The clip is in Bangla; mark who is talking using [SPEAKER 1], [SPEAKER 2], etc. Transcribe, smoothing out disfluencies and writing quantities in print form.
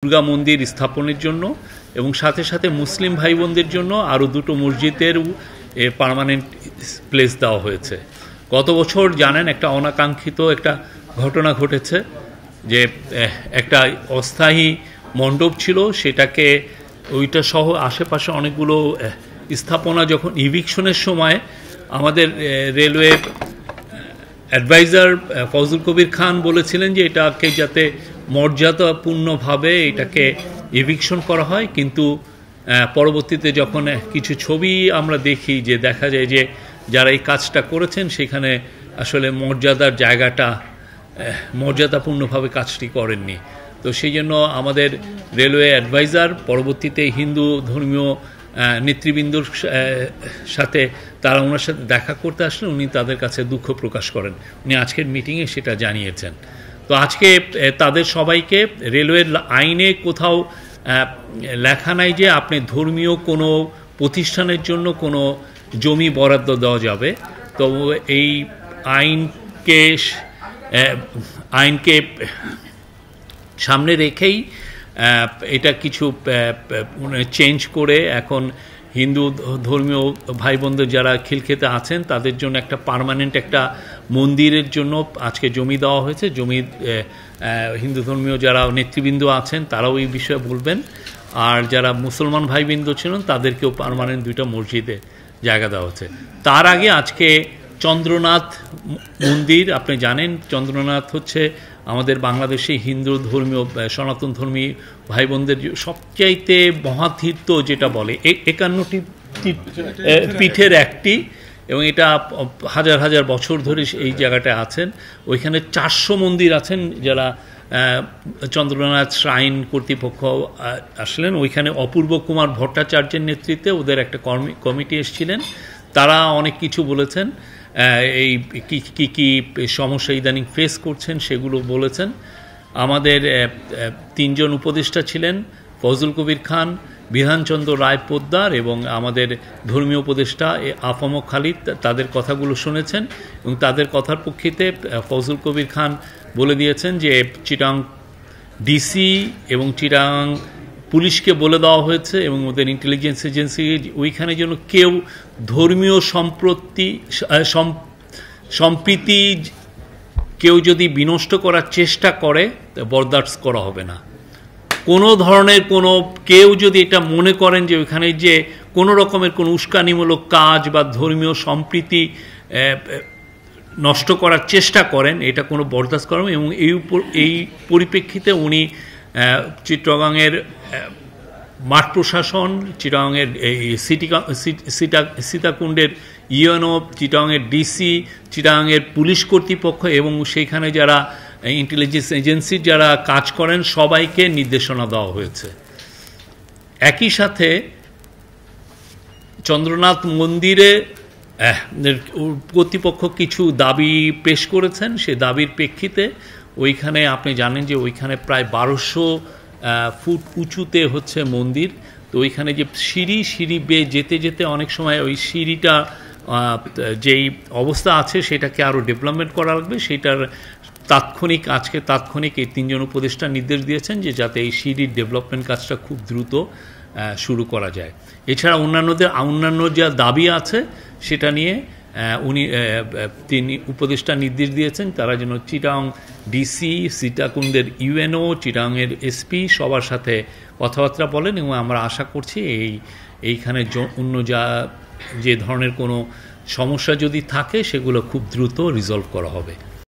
[SPEAKER 1] দুর্গা মন্দির স্থাপনের জন্য এবং সাথে সাথে মুসলিম ভাই বোনদের জন্য আরও দুটো মসজিদের পার্মানেন্ট প্লেস দেওয়া হয়েছে। গত বছর জানেন একটা অনাকাঙ্ক্ষিত একটা ঘটনা ঘটেছে যে একটা অস্থায়ী মণ্ডপ ছিল, সেটাকে ওইটা সহ আশেপাশে অনেকগুলো স্থাপনা যখন ইভিকশনের সময় আমাদের রেলওয়ে অ্যাডভাইজার ফজল কবির খান বলেছিলেন যে এটাকে যাতে মর্যাদাপূর্ণভাবে এটাকে ইভিকশন করা হয়, কিন্তু পরবর্তীতে যখন কিছু ছবি আমরা দেখি যে দেখা যায় যে যারা এই কাজটা করেছেন সেখানে আসলে মর্যাদার জায়গাটা মর্যাদাপূর্ণভাবে কাজটি করেননি। তো সেই জন্য আমাদের রেলওয়ে অ্যাডভাইজার পরবর্তীতে হিন্দু ধর্মীয় নেতৃবৃন্দর সাথে তারা ওনার সাথে দেখা করতে আসলে উনি তাদের কাছে দুঃখ প্রকাশ করেন। উনি আজকের মিটিংয়ে সেটা জানিয়েছেন। তো আজকে তাদের সবাইকে রেলওয়ের আইনে কোথাও লেখা নাই যে আপনি ধর্মীয় কোনো প্রতিষ্ঠানের জন্য কোনো জমি বরাদ্দ দেওয়া যাবে। তো এই আইনকে সামনে রেখেই এটা কিছু চেঞ্জ করে এখন হিন্দু ধর্মীয় ভাই বোনদের যারা খিলক্ষেতে আছেন তাদের জন্য একটা পার্মানেন্ট একটা মন্দিরের জন্য আজকে জমি দেওয়া হয়েছে। জমি হিন্দু ধর্মীয় যারা নেতৃবৃন্দ আছেন তারাও এই বিষয়ে বলবেন, আর যারা মুসলমান ভাইবৃন্দ ছিলেন তাদেরকেও পার্মানেন্ট দুইটা মসজিদে জায়গা দেওয়া হচ্ছে। তার আগে আজকে চন্দ্রনাথ মন্দির, আপনি জানেন চন্দ্রনাথ হচ্ছে আমাদের বাংলাদেশে হিন্দু ধর্মীয় সনাতন ধর্মী ভাই বোনদের সবচাইতে মহাতীর্থ যেটা বলে 51টি পীঠের একটি, এবং এটা হাজার হাজার বছর ধরে এই জায়গাটা আছেন। ওইখানে 400 মন্দির আছেন যারা চন্দ্রনাথ শ্রাইন কর্তৃপক্ষ আসলেন। ওইখানে অপূর্ব কুমার ভট্টাচার্যের নেতৃত্বে ওদের একটা কমিটি এসেছিলেন, তারা অনেক কিছু বলেছেন, এই কি সমস্যা ইদানিং ফেস করছেন সেগুলো বলেছেন। আমাদের 3 জন উপদেষ্টা ছিলেন, ফজল কবির খান, বিধানচন্দ্র রায় পোদ্দার এবং আমাদের ধর্মীয় উপদেষ্টা আফম খালিদ, তাদের কথাগুলো শুনেছেন এবং তাদের কথার প্রেক্ষিতে ফজল কবির খান বলে দিয়েছেন যে চিটাং ডিসি এবং চিটাং পুলিশকে বলে দেওয়া হয়েছে এবং ওদের ইন্টেলিজেন্স এজেন্সি ওইখানে যেন কেউ ধর্মীয় সম্প্রীতি কেউ যদি বিনষ্ট করার চেষ্টা করে বরদাস্ত করা হবে না। কোনো ধরনের কেউ যদি এটা মনে করেন যে ওইখানে যে কোনো রকমের কোনো উস্কানিমূলক কাজ বা ধর্মীয় সম্প্রীতি নষ্ট করার চেষ্টা করেন, এটা কোনো বরদাস্ত করেন। এবং এই পরিপ্রেক্ষিতে উনি চিট্টগাংয়ের মাঠ প্রশাসন, চিটাগাংয়ের সীতাকুণ্ডের ইউএনও, চিটাগাংয়ের ডিসি, চিটাগাংয়ের পুলিশ কর্তৃপক্ষ এবং সেইখানে যারা ইন্টেলিজেন্স এজেন্সির যারা কাজ করেন সবাইকে নির্দেশনা দেওয়া হয়েছে। একই সাথে চন্দ্রনাথ মন্দিরে কর্তৃপক্ষ কিছু দাবি পেশ করেছেন। সে দাবির প্রেক্ষিতে ওইখানে আপনি জানেন যে ওইখানে প্রায় 1200 ফুট উঁচুতে হচ্ছে মন্দির। তো ওইখানে যে সিঁড়ি বেয়ে যেতে যেতে অনেক সময় ওই সিঁড়িটা যেই অবস্থা আছে সেটাকে আরও ডেভেলপমেন্ট করা লাগবে। সেটার আজকে তাৎক্ষণিক এই 3 জন উপদেষ্টা নির্দেশ দিয়েছেন যে যাতে এই সিঁড়ির ডেভেলপমেন্ট কাজটা খুব দ্রুত শুরু করা যায়। এছাড়া অন্যান্য যা দাবি আছে সেটা নিয়ে তিনি উপদেষ্টা নির্দেশ দিয়েছেন তারা যেন চিটাং ডিসি, সীতাকুণ্ডের ইউএনও, চিটাংয়ের এসপি সবার সাথে কথাবার্তা বলেন এবং আমরা আশা করছি এইখানে অন্য যে ধরনের কোনো সমস্যা যদি থাকে সেগুলো খুব দ্রুত রিজলভ করা হবে।